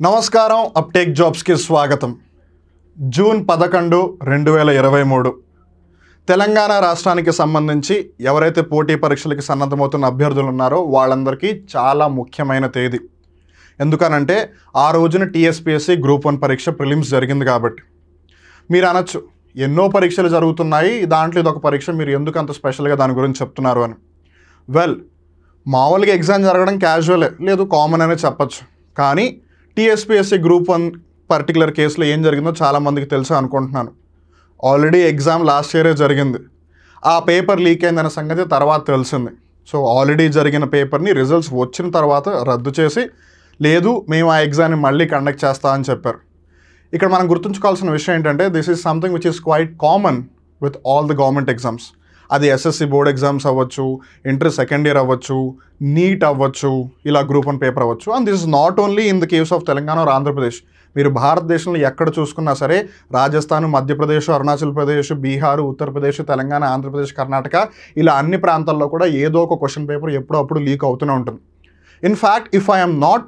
నమస్కారం uptake jobs కి స్వాగతం. జూన్ 11, 2023 తెలంగాణ రాష్ట్రానికి సంబంధించి ఎవరైతే పోటీ పరీక్షలకు సన్నద్ధమవుతున్న అభ్యర్థులు ఉన్నారో వాళ్ళందరికీ చాలా ముఖ్యమైన తేదీ. ఎందుకనంటే ఆ రోజున టీఎస్పీఎస్సీ గ్రూప్ 1 పరీక్ష ప్రిలిమ్స్ జరిగింది కాబట్టి. మీరు అనొచ్చు, ఎన్నో పరీక్షలు జరుగుతున్నాయి, దాంట్లో ఇదొక పరీక్ష, మీరు ఎందుకు అంత స్పెషల్గా దాని గురించి చెప్తున్నారు అని. వెల్, మామూలుగా ఎగ్జామ్ జరగడం క్యాజువలే, లేదు కామన్ అనే చెప్పచ్చు. కానీ టీఎస్పీఎస్సీ గ్రూప్ 1 పర్టికులర్ కేసులో ఏం జరిగిందో చాలామందికి తెలుసు అనుకుంటున్నాను. ఆల్రెడీ ఎగ్జామ్ లాస్ట్ ఇయరే జరిగింది. ఆ పేపర్ లీక్ అయిందన్న సంగతి తర్వాత తెలిసింది. సో ఆల్రెడీ జరిగిన పేపర్ని రిజల్ట్స్ వచ్చిన తర్వాత రద్దు చేసి, లేదు మేము ఆ ఎగ్జామ్ని మళ్ళీ కండక్ట్ చేస్తామని చెప్పారు. ఇక్కడ మనం గుర్తుంచుకోవాల్సిన విషయం ఏంటంటే, this is something which is quite common with all the government exams. అది ఎస్ఎస్సి బోర్డ్ ఎగ్జామ్స్ అవ్వచ్చు, ఇంటర్ సెకండ్ ఇయర్ అవ్వచ్చు, నీట్ అవ్వచ్చు, ఇలా గ్రూప్ 1 పేపర్ అవ్వచ్చు. And this is not only in the case of Telangana or Andhra Pradesh. మీరు భారతదేశంలో ఎక్కడ చూసుకున్నా సరే, రాజస్థాన్, మధ్యప్రదేశ్, అరుణాచల్ ప్రదేశ్, బీహార్, ఉత్తరప్రదేశ్, తెలంగాణ, ఆంధ్రప్రదేశ్, కర్ణాటక, ఇలా అన్ని ప్రాంతాల్లో కూడా ఏదో ఒక క్వశ్చన్ పేపర్ ఎప్పుడో అప్పుడు లీక్ అవుతూనే ఉంటుంది. In fact if I am not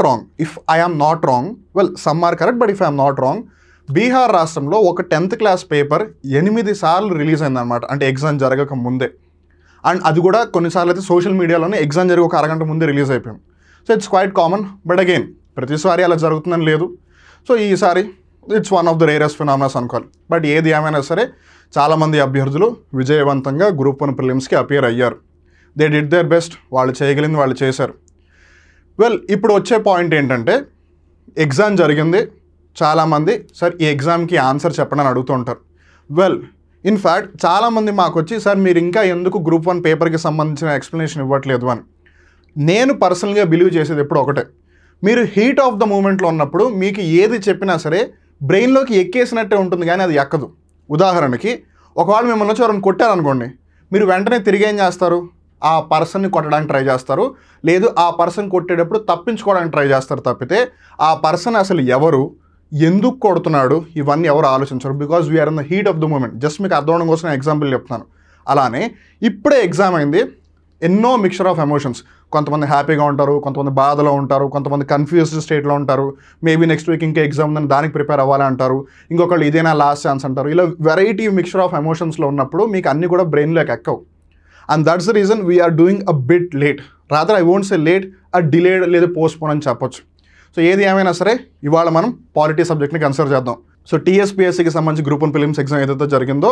wrong, well some are correct, but if I'm not wrong, Bihar రాష్ట్రంలో ఒక 10th క్లాస్ పేపర్ 8 సార్లు రిలీజ్ అయిందనమాట. అంటే ఎగ్జామ్ జరగక ముందే. అండ్ అది కూడా కొన్నిసార్లు అయితే సోషల్ మీడియాలోనే ఎగ్జామ్ జరిగి ఒక అరగంట ముందే రిలీజ్ అయిపోయింది. So it's quite common. But again ప్రతిసారి అలా జరుగుతుందని లేదు. సో ఈసారి it's one of the rarest phenomenas అనుకోవాలి. బట్ ఏది ఏమైనా సరే చాలామంది అభ్యర్థులు విజయవంతంగా గ్రూప్ 1 ప్రిలిమ్స్కి అపియర్ అయ్యారు. They did their best. వాళ్ళు చేయగలిగింది వాళ్ళు చేశారు. వెల్, ఇప్పుడు వచ్చే పాయింట్ ఏంటంటే, ఎగ్జామ్ జరిగింది. చాలామంది సార్ ఈ ఎగ్జామ్కి ఆన్సర్ చెప్పండి అని అడుగుతూ ఉంటారు. వెల్, ఇన్ఫ్యాక్ట్ చాలామంది మాకు వచ్చి, సార్ మీరు ఇంకా ఎందుకు గ్రూప్ 1 పేపర్కి సంబంధించిన ఎక్స్ప్లెనేషన్ ఇవ్వట్లేదు అని. నేను పర్సనల్గా బిలీవ్ చేసేది ఎప్పుడు ఒకటే, మీరు హీట్ ఆఫ్ ద మూమెంట్లో ఉన్నప్పుడు మీకు ఏది చెప్పినా సరే బ్రెయిన్లోకి ఎక్కేసినట్టే ఉంటుంది, కానీ అది ఎక్కదు. ఉదాహరణకి, ఒకవేళ మిమ్మల్ని వచ్చి ఎవరైనా కొట్టారనుకోండి, మీరు వెంటనే తిరిగి ఏం చేస్తారు? ఆ పర్సన్ని కొట్టడానికి ట్రై చేస్తారు, లేదు ఆ పర్సన్ కొట్టేటప్పుడు తప్పించుకోవడానికి ట్రై చేస్తారు. తప్పితే ఆ పర్సన్ అసలు ఎవరు, ఎందుకు కొడుతున్నాడు, ఇవన్నీ ఎవరు ఆలోచించరు. Because we are in the heat of the moment. Just మీకు అర్థం అవడం కోసం ఎగ్జాంపుల్ చెప్తున్నాను. అలానే ఇప్పుడే ఎగ్జామ్ అయింది, ఎన్నో మిక్చర్ ఆఫ్ ఎమోషన్స్. కొంతమంది హ్యాపీగా ఉంటారు, కొంతమంది బాధలో ఉంటారు, కొంతమంది కన్ఫ్యూజ్డ్ స్టేట్లో ఉంటారు. మేబీ నెక్స్ట్ వీక్ ఇంకా ఎగ్జామ్ ఉందని దానికి ప్రిపేర్ అవ్వాలి అంటారు, ఇంకొకళ్ళు ఇదేనా లాస్ట్ ఛాన్స్ అంటారు. ఇలా వెరైటీ మిక్చర్ ఆఫ్ ఎమోషన్స్లో ఉన్నప్పుడు మీకు అన్నీ కూడా బ్రెయిన్లోకి ఎక్కవు. And that's the reason we are doing a bit late. Rather I won't say late, a delayed లేదా పోస్ట్పోన్ అని చెప్పొచ్చు. సో ఏది ఏమైనా సరే ఇవాళ మనం పాలిటీ సబ్జెక్ట్ని కన్సిడర్ చేద్దాం. సో టీఎస్పీఎస్సీకి సంబంధించి గ్రూప్ 1 ప్రిలిమ్స్ ఎగ్జామ్ ఏదైతే జరిగిందో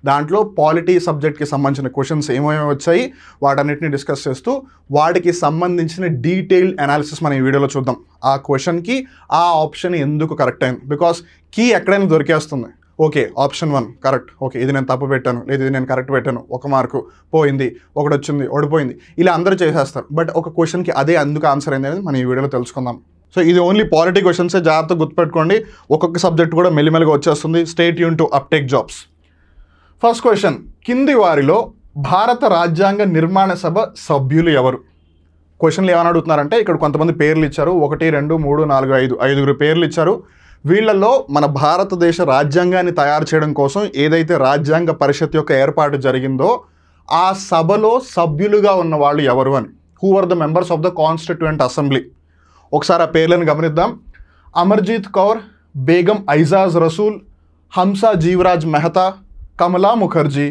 దాంట్లో పాలిటీ సబ్జెక్ట్కి సంబంధించిన క్వశ్చన్స్ ఏమేమి వచ్చాయి వాటన్నిటిని డిస్కస్ చేస్తూ వాటికి సంబంధించిన డీటెయిల్డ్ అనాలిసిస్ మనం ఈ వీడియోలో చూద్దాం. ఆ క్వశ్చన్కి ఆ ఆప్షన్ ఎందుకు కరెక్ట్ అయింది, బికాస్ కీ ఎక్కడైనా దొరికేస్తుంది. ఓకే, ఆప్షన్ 1 కరెక్ట్, ఓకే ఇది నేను తప్పు పెట్టాను, లేదు ఇది నేను కరెక్ట్ పెట్టాను, 1 మార్కు పోయింది, ఒకటి వచ్చింది, ఓడిపోయింది, ఇలా అందరూ చేసేస్తారు. బట్ ఒక క్వశ్చన్కి అదే ఎందుకు ఆన్సర్ అయింది అనేది మనం ఈ వీడియోలో తెలుసుకుందాం. సో ఇది ఓన్లీ పాలిటీ క్వశ్చన్సే, జాగ్రత్తగా గుర్తుపెట్టుకోండి. ఒక్కొక్క సబ్జెక్ట్ కూడా మెల్లిమెల్లిగా వచ్చేస్తుంది. Stay tune to uptake jobs. First question, కింది వారిలో భారత రాజ్యాంగ నిర్మాణ సభ సభ్యులు ఎవరు? క్వశ్చన్లు ఏమని అడుగుతున్నారంటే, ఇక్కడ కొంతమంది పేర్లు ఇచ్చారు, 1, 2, 3, 4, 5 పేర్లు ఇచ్చారు. వీళ్ళల్లో మన భారతదేశ రాజ్యాంగాన్ని తయారు చేయడం కోసం ఏదైతే రాజ్యాంగ పరిషత్ యొక్క ఏర్పాటు జరిగిందో ఆ సభలో సభ్యులుగా ఉన్న వాళ్ళు ఎవరు అని. Who are the members of the constituent assembly? ఒకసారి ఆ పేర్లను గమనిద్దాం. అమర్జీత్ కౌర్, బేగం ఐజాజ్ రసూల్, హంసా జీవరాజ్ మెహతా, కమలా ముఖర్జీ,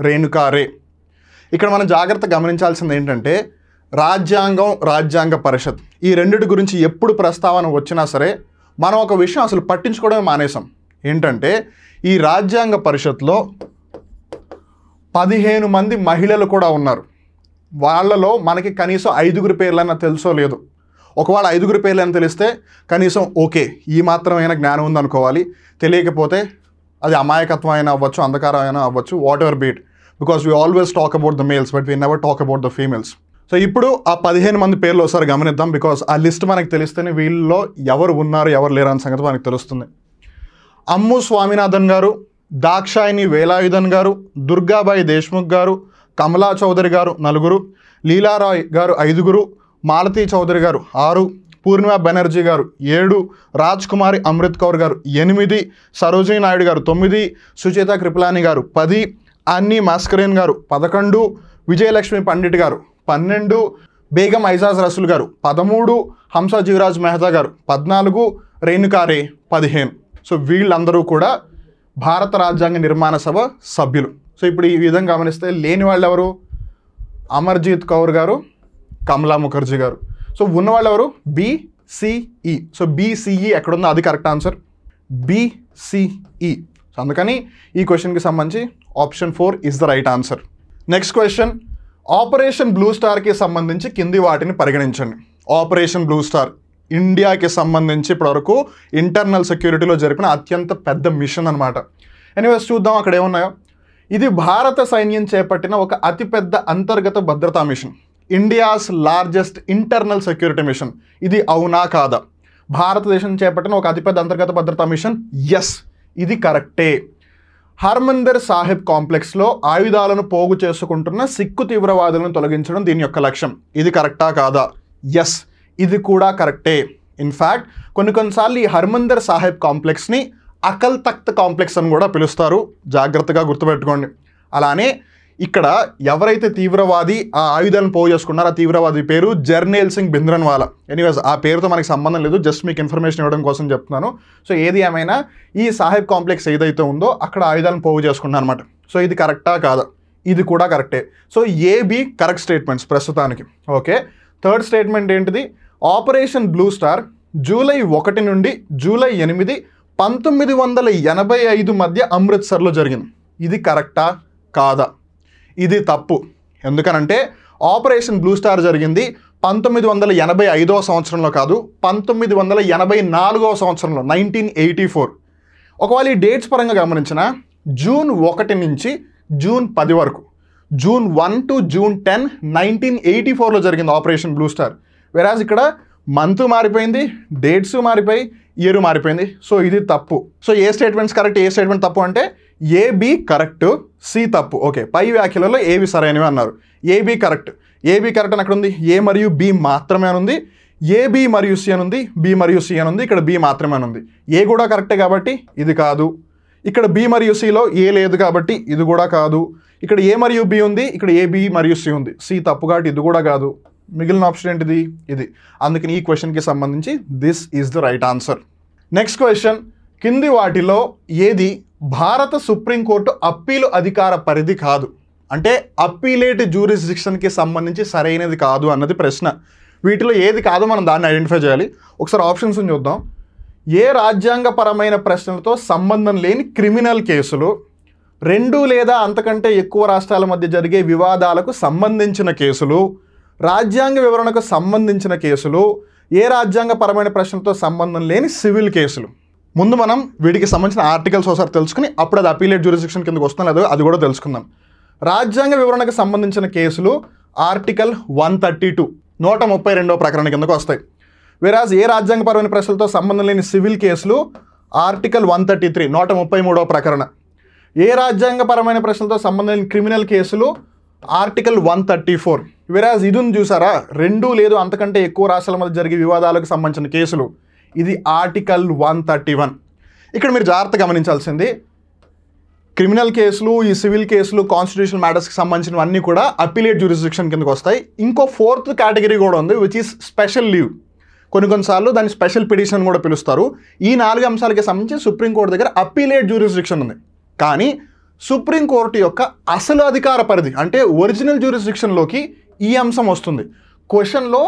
రేణుకా రే. ఇక్కడ మనం జాగ్రత్త గమనించాల్సింది ఏంటంటే, రాజ్యాంగ పరిషత్ ఈ రెండిటి గురించి ఎప్పుడు ప్రస్తావన వచ్చినా సరే మనం ఒక విషయం అసలు పట్టించుకోవడమే మానేసాం. ఏంటంటే, ఈ రాజ్యాంగ పరిషత్లో 15 మంది మహిళలు కూడా ఉన్నారు. వాళ్ళలో మనకి కనీసం 5 పేర్లన్నా తెలుసో లేదు. ఒకవేళ 5 పేర్లని తెలిస్తే కనీసం ఓకే ఈ మాత్రమైన జ్ఞానం ఉందనుకోవాలి. తెలియకపోతే అది అమాయకత్వం అయినా అవ్వచ్చు, అంధకారం అయినా అవ్వచ్చు, what ever beat. Because we always talk about the males but we never talk about the females. So ఇప్పుడు ఆ 15 మంది పేర్లు ఒకసారి గమనిద్దాం. బికాస్ ఆ లిస్ట్ మనకు తెలిస్తేనే వీళ్ళలో ఎవరు ఉన్నారు ఎవరు లేరు అనే సంగతి మనకు తెలుస్తుంది. అమ్ము స్వామినాథన్ గారు, దాక్షాయిని వేలాయుధన్ గారు, దుర్గాబాయి దేశ్ముఖ్ గారు, కమలా చౌదరి గారు 4, లీలారాయ్ గారు 5, మాలతీ చౌదరి గారు 6, పూర్ణిమ బెనర్జీ గారు 7, రాజ్ కుమారి అమృత్ కౌర్ గారు 8, సరోజినీ నాయుడు గారు 9, సుచేత కృపలాని గారు 10, అన్నీ మాస్కరేన్ గారు 11, విజయలక్ష్మి పండిట్ గారు 12, బేగం ఐజాజ్ రసూల్ గారు 13, హంసా జీవరాజ్ మెహతా గారు 14, రేణుకారే 15. సో వీళ్ళందరూ కూడా భారత రాజ్యాంగ నిర్మాణ సభ సభ్యులు. సో ఇప్పుడు ఈ విధంగా గమనిస్తే లేని వాళ్ళు ఎవరు? అమర్జీత్ కౌర్ గారు, కమలా ముఖర్జీ గారు. సో ఉన్నవాళ్ళు ఎవరు? BCE. సో BCE ఎక్కడుందో అది కరెక్ట్ ఆన్సర్, BCE. సో అందుకని ఈ క్వశ్చన్కి సంబంధించి option 4 is the right answer. Next question, operation blue స్టార్కి సంబంధించి కింది వాటిని పరిగణించండి. ఆపరేషన్ బ్లూ స్టార్ ఇండియాకి సంబంధించి ఇప్పటివరకు ఇంటర్నల్ సెక్యూరిటీలో జరిపిన అత్యంత పెద్ద మిషన్ అనమాట. ఎనీవేస్ చూద్దాం అక్కడ ఏమున్నాయో. ఇది భారత సైన్యం చేపట్టిన ఒక అతిపెద్ద అంతర్గత భద్రతా mission, India's largest internal security mission. ఇది అవునా కాదా? భారతదేశం చేపట్టిన ఒక అతిపెద్ద అంతర్గత భద్రతా మిషన్. ఎస్, ఇది కరెక్టే. హర్మందిర్ సాహిబ్ కాంప్లెక్స్లో ఆయుధాలను పోగు చేసుకుంటున్న సిక్కు తీవ్రవాదులను తొలగించడం దీని యొక్క లక్ష్యం. ఇది కరెక్టా కాదా? ఎస్, ఇది కూడా కరెక్టే. ఇన్ఫ్యాక్ట్ కొన్నిసార్లు ఈ హర్మందిర్ సాహిబ్ కాంప్లెక్స్ని అకల్ తఖ్త్ కాంప్లెక్స్ అని కూడా పిలుస్తారు, జాగ్రత్తగా గుర్తుపెట్టుకోండి. అలానే ఇక్కడ ఎవరైతే తీవ్రవాది ఆ ఆయుధాలను పోగు చేసుకున్నారో ఆ తీవ్రవాది పేరు జర్నేల్ సింగ్ భింద్రన్వాలా. ఎనీవేస్ ఆ పేరుతో మనకి సంబంధం లేదు, జస్ట్ మీకు ఇన్ఫర్మేషన్ ఇవ్వడం కోసం చెప్తున్నాను. సో ఏది ఏమైనా ఈ సాహిబ్ కాంప్లెక్స్ ఏదైతే ఉందో అక్కడ ఆయుధాలను పోగు చేసుకున్నారు అనమాట. సో ఇది కరెక్టా కాదా? ఇది కూడా కరెక్టే. సో AB కరెక్ట్ స్టేట్మెంట్స్ ప్రస్తుతానికి. ఓకే, థర్డ్ స్టేట్మెంట్ ఏంటిది? ఆపరేషన్ బ్లూ స్టార్ జూలై 1 నుండి జూలై 8, 1985 మధ్య అమృత్సర్లో జరిగింది. ఇది కరెక్టా కాదా? ఇది తప్పు. ఎందుకనంటే ఆపరేషన్ బ్లూ స్టార్ జరిగింది 1985వ సంవత్సరంలో కాదు, 1984వ సంవత్సరంలో, 1984. ఒకవేళ ఈ డేట్స్ పరంగా గమనించిన జూన్ 1 నుంచి జూన్ 10 వరకు, జూన్ 1 టు జూన్ 10, 1984లో జరిగింది ఆపరేషన్ బ్లూ స్టార్. వెరాజ్ ఇక్కడ మంత్ మారిపోయింది, డేట్స్ మారిపోయి, ఇయర్ మారిపోయింది. సో ఇది తప్పు. సో ఏ స్టేట్మెంట్స్ కరెక్ట్, ఏ స్టేట్మెంట్ తప్పు అంటే AB కరెక్ట్, C తప్పు. ఓకే, పై వ్యాఖ్యలలో ఏవి సరైనవి అన్నారు. AB కరెక్ట్ అని అక్కడ ఉంది, A మరియు B మాత్రమే అని ఉంది, AB మరియు C అని ఉంది, B మరియు C అని ఉంది, ఇక్కడ B మాత్రమే అని ఉంది. A కూడా కరెక్టే కాబట్టి ఇది కాదు. ఇక్కడ B మరియు Cలో A లేదు కాబట్టి ఇది కూడా కాదు. ఇక్కడ A మరియు B ఉంది, ఇక్కడ AB మరియు C ఉంది, C తప్పు కాబట్టి ఇది కూడా కాదు. మిగిలిన ఆప్షన్ ఏంటిది? ఇది. అందుకని ఈ క్వశ్చన్కి సంబంధించి this is the right answer. Next question, కింది వాటిలో ఏది భారత సుప్రీంకోర్టు అప్పీలు అధికార పరిధి కాదు? అంటే అప్పీలేట్ జ్యూరిస్డిక్షన్కి సంబంధించి సరైనది కాదు అన్నది ప్రశ్న. వీటిలో ఏది కాదో మనం దాన్ని ఐడెంటిఫై చేయాలి. ఒకసారి ఆప్షన్స్ చూద్దాం. ఏ రాజ్యాంగపరమైన ప్రశ్నలతో సంబంధం లేని క్రిమినల్ కేసులు, 2 లేదా అంతకంటే ఎక్కువ రాష్ట్రాల మధ్య జరిగే వివాదాలకు సంబంధించిన కేసులు, రాజ్యాంగ వివరణకు సంబంధించిన కేసులు, ఏ రాజ్యాంగపరమైన ప్రశ్నలతో సంబంధం లేని సివిల్ కేసులు. ముందు మనం వీటికి సంబంధించిన ఆర్టికల్స్ ఒకసారి తెలుసుకుని అప్పుడు అది అపీలేట్ జ్యూరిస్డిక్షన్ కిందకి వస్తుందో లేదో అది కూడా తెలుసుకుందాం. రాజ్యాంగ వివరణకు సంబంధించిన కేసులు ఆర్టికల్ 132, 132వ ప్రకరణ కిందకు వస్తాయి. వెరాజ్ ఏ రాజ్యాంగపరమైన ప్రశ్నలతో సంబంధం లేని సివిల్ కేసులు ఆర్టికల్ 133, 133వ ప్రకరణ. ఏ రాజ్యాంగపరమైన ప్రశ్నలతో సంబంధం లేని క్రిమినల్ కేసులు ఆర్టికల్ 134. వెరాజ్ ఇది చూసారా, 2 లేదు అంతకంటే ఎక్కువ రాష్ట్రాల మధ్య జరిగే వివాదాలకు సంబంధించిన కేసులు, ఇది ఆర్టికల్ 131. ఇక్కడ మీరు జాగ్రత్తగా గమనించాల్సింది, క్రిమినల్ కేసులు, ఈ సివిల్ కేసులు, కాన్స్టిట్యూషనల్ మ్యాటర్స్కి సంబంధించినవన్నీ కూడా అప్పీలేట్ జ్యూరిస్డిక్షన్ కిందకు వస్తాయి. ఇంకో 4th కేటగిరీ కూడా ఉంది, విచ్ ఈస్ స్పెషల్ లీవ్. కొన్నిసార్లు దాన్ని స్పెషల్ పిటిషన్ కూడా పిలుస్తారు. ఈ 4 అంశాలకి సంబంధించి సుప్రీంకోర్టు దగ్గర అప్పీలేట్ జ్యూరిస్డిక్షన్ ఉంది. కానీ సుప్రీంకోర్టు యొక్క అసలు అధికార పరిధి అంటే ఒరిజినల్ జ్యూరిస్డిక్షన్లోకి ఈ అంశం వస్తుంది. క్వశ్చన్లో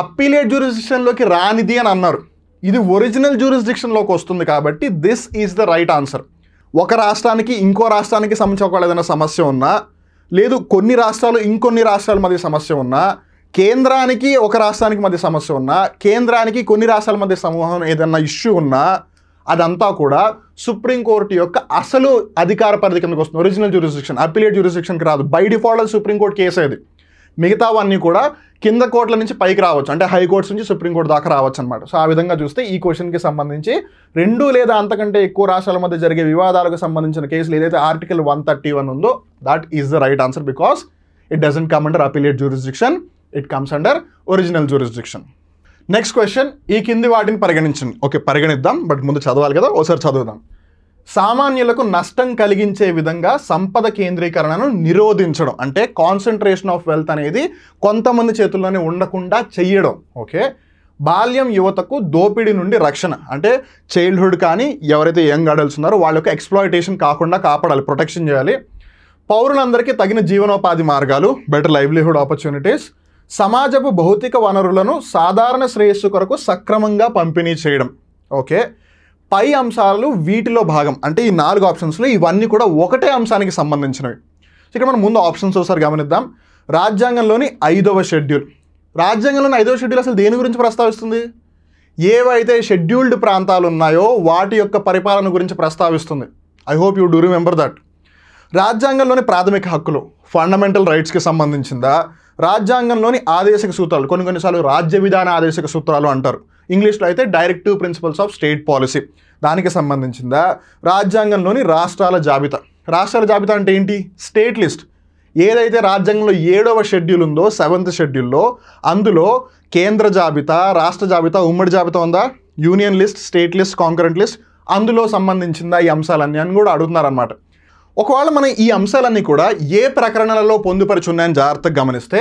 అప్పీలేట్ జ్యూరిస్డిక్షన్లోకి రానిది అని అన్నారు, ఇది ఒరిజినల్ జ్యూరిస్డిక్షన్లోకి వస్తుంది కాబట్టి this is the right answer. ఒక రాష్ట్రానికి ఇంకో రాష్ట్రానికి సంబంధించి ఒకవేళ ఏదైనా సమస్య ఉన్నా, లేదు కొన్ని రాష్ట్రాలు ఇంకొన్ని రాష్ట్రాల మధ్య సమస్య ఉన్నా, కేంద్రానికి ఒక రాష్ట్రానికి మధ్య సమస్య ఉన్నా, కేంద్రానికి కొన్ని రాష్ట్రాల మధ్య సమూహం ఏదైనా ఇష్యూ ఉన్నా, అదంతా కూడా సుప్రీంకోర్టు యొక్క అసలు అధికార పరిధి కిందకి వస్తుంది, ఒరిజినల్ జ్యూరిస్డిక్షన్. అప్పీలేట్ జ్యూరిస్డిక్షన్కి రాదు. బై డిఫాల్ట్ సుప్రీంకోర్టు కేసు అది. మిగతావన్నీ కూడా కింద కోర్టుల నుంచి పైకి రావచ్చు, అంటే హైకోర్ట్స్ నుంచి సుప్రీంకోర్టు దాకా రావచ్చు అనమాట. సో ఆ విధంగా చూస్తే ఈ క్వశ్చన్కి సంబంధించి 2 లేదా అంతకంటే ఎక్కువ రాష్ట్రాల మధ్య జరిగే వివాదాలకు సంబంధించిన కేసులు ఏదైతే ఆర్టికల్ 131 ఉందో that is the right answer, because it doesn't come under appellate jurisdiction, it comes under original jurisdiction. Next question, ఈ కింది వాటిని పరిగణించండి. ఓకే, పరిగణిద్దాం, బట్ ముందు చదవాలి కదా, ఒకసారి చదువుదాం. సామాన్యులకు నష్టం కలిగించే విధంగా సంపద కేంద్రీకరణను నిరోధించడం, అంటే కాన్సన్ట్రేషన్ ఆఫ్ వెల్త్ అనేది కొంతమంది చేతుల్లోనే ఉండకుండా చెయ్యడం. ఓకే, బాల్యం యువతకు దోపిడీ నుండి రక్షణ, అంటే చైల్డ్హుడ్ కానీ ఎవరైతే యంగ్ అడల్ట్స్ ఉన్నారో వాళ్ళ యొక్క ఎక్స్ప్లాయిటేషన్ కాకుండా కాపాడాలి, ప్రొటెక్షన్ చేయాలి. పౌరులందరికీ తగిన జీవనోపాధి మార్గాలు, బెటర్ లైవ్లీహుడ్ ఆపర్చునిటీస్, సమాజపు భౌతిక వనరులను సాధారణ శ్రేయస్సు కొరకు సక్రమంగా పంపిణీ చేయడం. ఓకే, పై అంశాలు వీటిలో భాగం, అంటే ఈ 4 ఆప్షన్స్లో ఇవన్నీ కూడా ఒకటే అంశానికి సంబంధించినవి. ఇక్కడ మనం ముందు ఆప్షన్స్ ఒకసారి గమనిద్దాం. రాజ్యాంగంలోని 5వ షెడ్యూల్. రాజ్యాంగంలోని 5వ షెడ్యూల్ అసలు దేని గురించి ప్రస్తావిస్తుంది? ఏవైతే షెడ్యూల్డ్ ప్రాంతాలు ఉన్నాయో వాటి యొక్క పరిపాలన గురించి ప్రస్తావిస్తుంది. I hope you do remember that. రాజ్యాంగంలోని ప్రాథమిక హక్కులు, ఫండమెంటల్ రైట్స్కి సంబంధించిందా, రాజ్యాంగంలోని ఆదేశక సూత్రాలు, కొన్నిసార్లు రాజ్య విధాన ఆదేశక సూత్రాలు అంటారు, ఇంగ్లీష్లో అయితే directive principles of state policy, దానికి సంబంధించిందా, రాజ్యాంగంలోని రాష్ట్రాల జాబితా. రాష్ట్రాల జాబితా అంటే ఏంటి? State list. ఏదైతే రాజ్యాంగంలో 7వ షెడ్యూల్ ఉందో, 7th షెడ్యూల్లో, అందులో కేంద్ర జాబితా, రాష్ట్ర జాబితా, ఉమ్మడి జాబితా ఉందా, union list, state list, concurrent list, అందులో సంబంధించిందా ఈ అంశాలన్నీ అని కూడా అడుగుతున్నారనమాట. ఒకవేళ మనం ఈ అంశాలన్నీ కూడా ఏ ప్రకరణలలో పొందుపరుచున్నాయని జాగ్రత్తగా గమనిస్తే,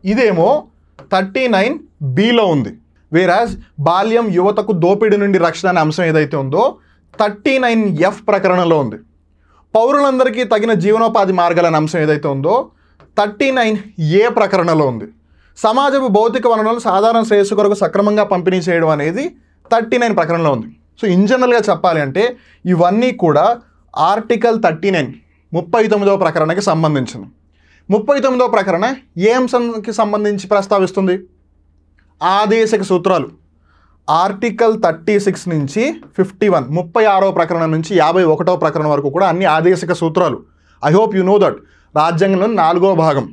ఇదేమో 39(b)లో ఉంది. వేరాజ్ బాల్యం యువతకు దోపిడీ నుండి రక్షణ అనే అంశం ఏదైతే ఉందో 39(f) ప్రకరణలో ఉంది. పౌరులందరికీ తగిన జీవనోపాధి మార్గాలనే అంశం ఏదైతే ఉందో 39(a) ప్రకరణలో ఉంది. సమాజపు భౌతిక వనరులను సాధారణ శ్రేయస్సు కొరకు సక్రమంగా పంపిణీ చేయడం అనేది 39 ప్రకరణలో ఉంది. సో ఇన్ జనరల్గా చెప్పాలి అంటే ఇవన్నీ కూడా ఆర్టికల్ 39 39వ ప్రకరణకి సంబంధించింది. 39వ ప్రకరణ ఏ అంశానికి సంబంధించి ప్రస్తావిస్తుంది? ఆదేశక సూత్రాలు. ఆర్టికల్ 36 నుంచి 51 36వ ప్రకరణం నుంచి 51వ ప్రకరణం వరకు కూడా అన్ని ఆదేశక సూత్రాలు. I hope you know that. రాజ్యాంగంలోని 4వ భాగం.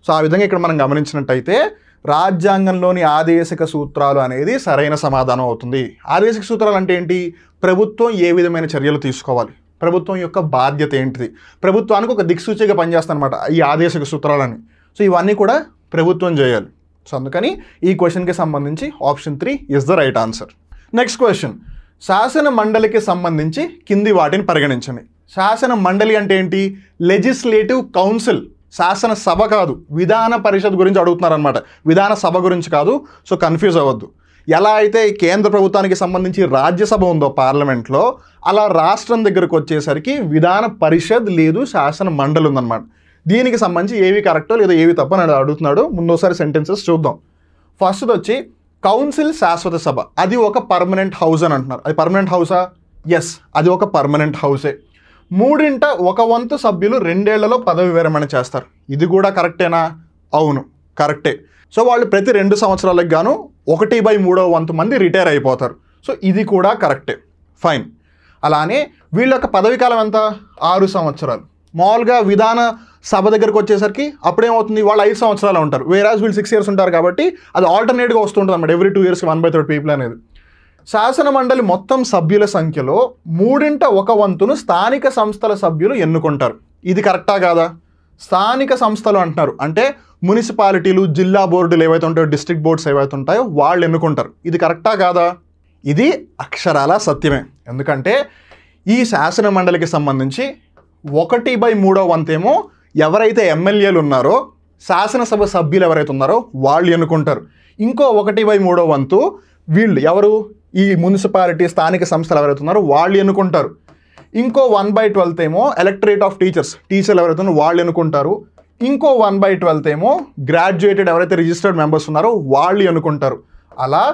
సో ఆ విధంగా ఇక్కడ మనం గమనించినట్టయితే రాజ్యాంగంలోని ఆదేశక సూత్రాలు అనేది సరైన సమాధానం అవుతుంది. ఆదేశక సూత్రాలు అంటే ఏంటి? ప్రభుత్వం ఏ విధమైన చర్యలు తీసుకోవాలి, ప్రభుత్వం యొక్క బాధ్యత ఏంటిది, ప్రభుత్వానికి ఒక దిక్సూచిగా పనిచేస్తాయి అన్నమాట ఈ ఆదేశక సూత్రాలని. సో ఇవన్నీ కూడా ప్రభుత్వం చేయాలి. సో అందుకని ఈ క్వశ్చన్కి సంబంధించి option 3 is the right answer. Next question, శాసన మండలికి సంబంధించి కింది వాటిని పరిగణించండి. శాసన మండలి అంటే ఏంటి? Legislative council. శాసన సభ కాదు, విధాన పరిషత్ గురించి అడుగుతున్నారనమాట, విధాన సభ గురించి కాదు. సో కన్ఫ్యూజ్ అవ్వద్దు. ఎలా అయితే కేంద్ర ప్రభుత్వానికి సంబంధించి రాజ్యసభ ఉందో పార్లమెంట్లో, అలా రాష్ట్రం దగ్గరకు వచ్చేసరికి విధాన పరిషత్ లేదు, శాసన మండలి ఉందన్నమాట. దీనికి సంబంధించి ఏవి కరెక్టో లేదా ఏవి తప్ప అని అడుగుతున్నాడు. ముందోసారి సెంటెన్సెస్ చూద్దాం. ఫస్ట్ వచ్చి కౌన్సిల్ శాశ్వత సభ, అది ఒక పర్మనెంట్ హౌస్ అని అంటున్నారు. అది పర్మనెంట్ హౌసా? ఎస్, అది ఒక పర్మనెంట్ హౌసే. 3/1 సభ్యులు 2 ఏళ్లలో పదవి విరమణ చేస్తారు. ఇది కూడా కరెక్టేనా? అవును, కరెక్టే. సో వాళ్ళు ప్రతి 2 సంవత్సరాలకు గాను 1/3 మంది రిటైర్ అయిపోతారు. సో ఇది కూడా కరెక్టే, ఫైన్. అలానే వీళ్ళ యొక్క పదవి కాలం ఎంత? 6 సంవత్సరాలు. మామూలుగా విధాన సభ దగ్గరకు వచ్చేసరికి అప్పుడేమవుతుంది, వాళ్ళు 5 సంవత్సరాలు ఉంటారు, వేరాజ్ వీళ్ళు 6 years ఉంటారు. కాబట్టి అది ఆల్టర్నేట్గా వస్తుంటుంది అన్నమాట, ఎవ్రీ 2 years 1/3 పీపుల్ అనేది. శాసన మండలి మొత్తం సభ్యుల సంఖ్యలో 3/1 స్థానిక సంస్థల సభ్యులు ఎన్నుకుంటారు. ఇది కరెక్టా కాదా? స్థానిక సంస్థలు అంటున్నారు అంటే మున్సిపాలిటీలు, జిల్లా బోర్డులు ఏవైతే ఉంటాయో, డిస్ట్రిక్ట్ బోర్డ్స్ ఏవైతే ఉంటాయో వాళ్ళు ఎన్నుకుంటారు. ఇది కరెక్టా కాదా? ఇది అక్షరాల సత్యమే. ఎందుకంటే ఈ శాసన మండలికి సంబంధించి 1/3 ఏమో ఎవరైతే ఎమ్మెల్యేలు ఉన్నారో, శాసనసభ సభ్యులు ఎవరైతే ఉన్నారో వాళ్ళు ఎన్నుకుంటారు. ఇంకో 1/3 వీళ్ళు ఎవరు? ఈ మున్సిపాలిటీ, స్థానిక సంస్థలు ఎవరైతే ఉన్నారో వాళ్ళు ఎన్నుకుంటారు. ఇంకో 1/12 ఏమో ఎలక్టరేట్ ఆఫ్ టీచర్లు ఎవరైతే ఉన్నారో వాళ్ళు ఎన్నుకుంటారు. ఇంకో 1/12 ఏమో గ్రాడ్యుయేటెడ్ ఎవరైతే రిజిస్టర్డ్ మెంబర్స్ ఉన్నారో వాళ్ళు ఎన్నుకుంటారు. అలా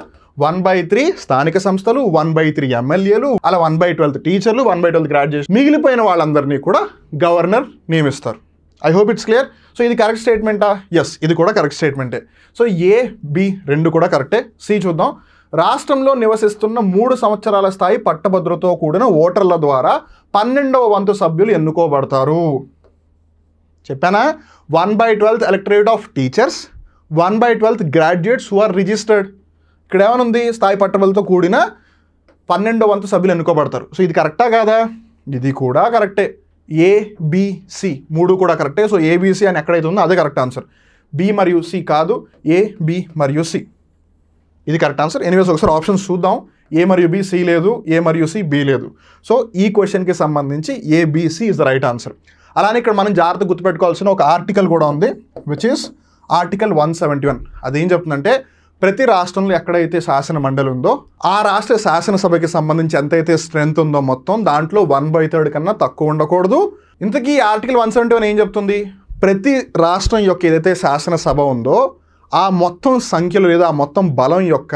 1/3 స్థానిక సంస్థలు, 1/3 ఎమ్మెల్యేలు, అలా 1/12 టీచర్లు, 1/12 గ్రాడ్యుయేషన్, మిగిలిపోయిన వాళ్ళందరినీ కూడా గవర్నర్ నియమిస్తారు. I hope it's clear. So ఇది కరెక్ట్ స్టేట్మెంటా? ఎస్, ఇది కూడా కరెక్ట్ స్టేట్మెంటే. సో ఏ, బి రెండు కూడా కరెక్టే. సి చూద్దాం. రాష్ట్రంలో నివసిస్తున్న 3 సంవత్సరాల స్థాయి పట్టభద్రతో కూడిన ఓటర్ల ద్వారా 12వ వంతు సభ్యులు ఎన్నుకోబడతారు. చెప్పానా? 1/12 electorate of teachers, 1/12 graduates who are registered. ఇక్కడ ఏమనుంది? స్థాయి పట్టభద్రతో కూడిన 12వ వంతు సభ్యులు ఎన్నుకోబడతారు. సో ఇది కరెక్టా కాదా? ఇది కూడా కరెక్టే. ఏ, బి, సి 3 కూడా కరెక్టే. సో ఏబిసి అని ఎక్కడైతే ఉందో అదే కరెక్ట్ ఆన్సర్. బి మరియు సి కాదు, ఏ, బి మరియు సి, ఇది కరెక్ట్ ఆన్సర్. ఎనీవేస్ ఒకసారి ఆప్షన్స్ చూద్దాం. ఏ మరియు బి, సి లేదు, ఏ మరియు సి, బి లేదు. సో ఈ క్వశ్చన్కి సంబంధించి ABC is the right answer. అలానే ఇక్కడ మనం జాగ్రత్త గుర్తుపెట్టుకోవాల్సిన ఒక ఆర్టికల్ కూడా ఉంది, విచ్ ఈస్ ఆర్టికల్ 171. అదేం చెప్తుందంటే ప్రతి రాష్ట్రంలో ఎక్కడైతే శాసన మండలి ఉందో ఆ రాష్ట్ర శాసనసభకి సంబంధించి ఎంతైతే స్ట్రెంత్ ఉందో మొత్తం దాంట్లో 1/3 కన్నా తక్కువ ఉండకూడదు. ఇంతకీ ఆర్టికల్ 171 ఏం చెప్తుంది? ప్రతి రాష్ట్రం యొక్క ఏదైతే శాసనసభ ఉందో ఆ మొత్తం సంఖ్యలో లేదా ఆ మొత్తం బలం యొక్క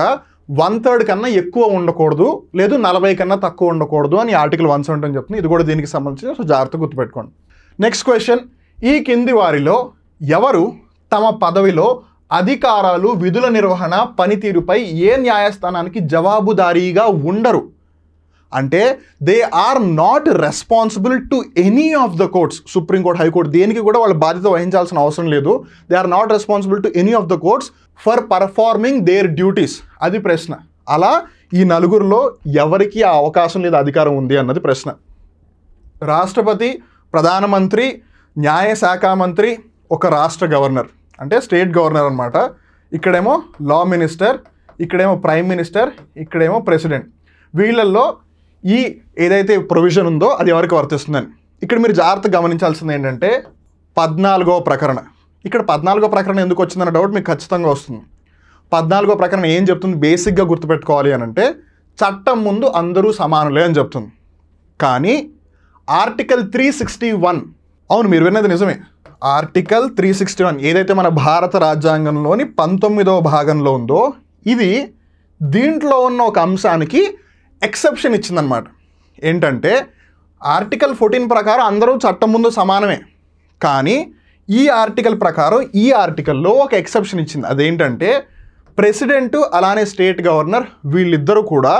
1/3 కన్నా ఎక్కువ ఉండకూడదు, లేదు 40 కన్నా తక్కువ ఉండకూడదు అని ఆర్టికల్ 171 చెప్తుంది. ఇది కూడా దీనికి సంబంధించి సో జాగ్రత్తగా గుర్తుపెట్టుకోండి. నెక్స్ట్ క్వశ్చన్, ఈ కింది వారిలో ఎవరు తమ పదవిలో అధికారాలు, విధుల నిర్వహణ, పనితీరుపై ఏ న్యాయస్థానానికి జవాబుదారీగా ఉండరు? అంటే they are not responsible to any of the courts. Supreme court, high court దేనికి కూడా వాళ్ళ బాధ్యత వహించాల్సిన అవసరం లేదు. They are not responsible to any of the courts for performing their duties. అది ప్రశ్న. అలా ఈ నలుగురిలో ఎవరికి ఆ అవకాశం లేదా అధికారం ఉంది అన్నది ప్రశ్న. రాష్ట్రపతి, ప్రధానమంత్రి, న్యాయశాఖ మంత్రి, ఒక రాష్ట్ర గవర్నర్ అంటే స్టేట్ గవర్నర్ అనమాట. ఇక్కడేమో లా మినిస్టర్, ఇక్కడేమో ప్రైమ్ మినిస్టర్, ఇక్కడేమో ప్రెసిడెంట్. వీళ్ళల్లో ఈ ఏదైతే ప్రొవిజన్ ఉందో అది ఎవరికి వర్తిస్తుందని ఇక్కడ మీరు జాగ్రత్తగా గమనించాల్సింది ఏంటంటే 14వ ప్రకరణ. ఇక్కడ 14వ ప్రకరణ ఎందుకు వచ్చిందన్న డౌట్ మీకు ఖచ్చితంగా వస్తుంది. 14వ ప్రకరణ ఏం చెప్తుంది? బేసిక్గా గుర్తుపెట్టుకోవాలి అని అంటే చట్టం ముందు అందరూ సమానులే అని చెప్తుంది. కానీ ఆర్టికల్ 361, అవును మీరు విన్నది నిజమే, ఆర్టికల్ 361 ఏదైతే మన భారత రాజ్యాంగంలోని 19వ భాగంలో ఉందో ఇది దీంట్లో ఉన్న ఒక అంశానికి ఎక్సెప్షన్ ఇచ్చిందనమాట. ఏంటంటే ఆర్టికల్ 14 ప్రకారం అందరూ చట్టం ముందు సమానమే, కానీ ఈ ఆర్టికల్ ప్రకారం ఈ ఆర్టికల్లో ఒక ఎక్సెప్షన్ ఇచ్చింది. అదేంటంటే ప్రెసిడెంట్ అలానే స్టేట్ గవర్నర్ వీళ్ళిద్దరూ కూడా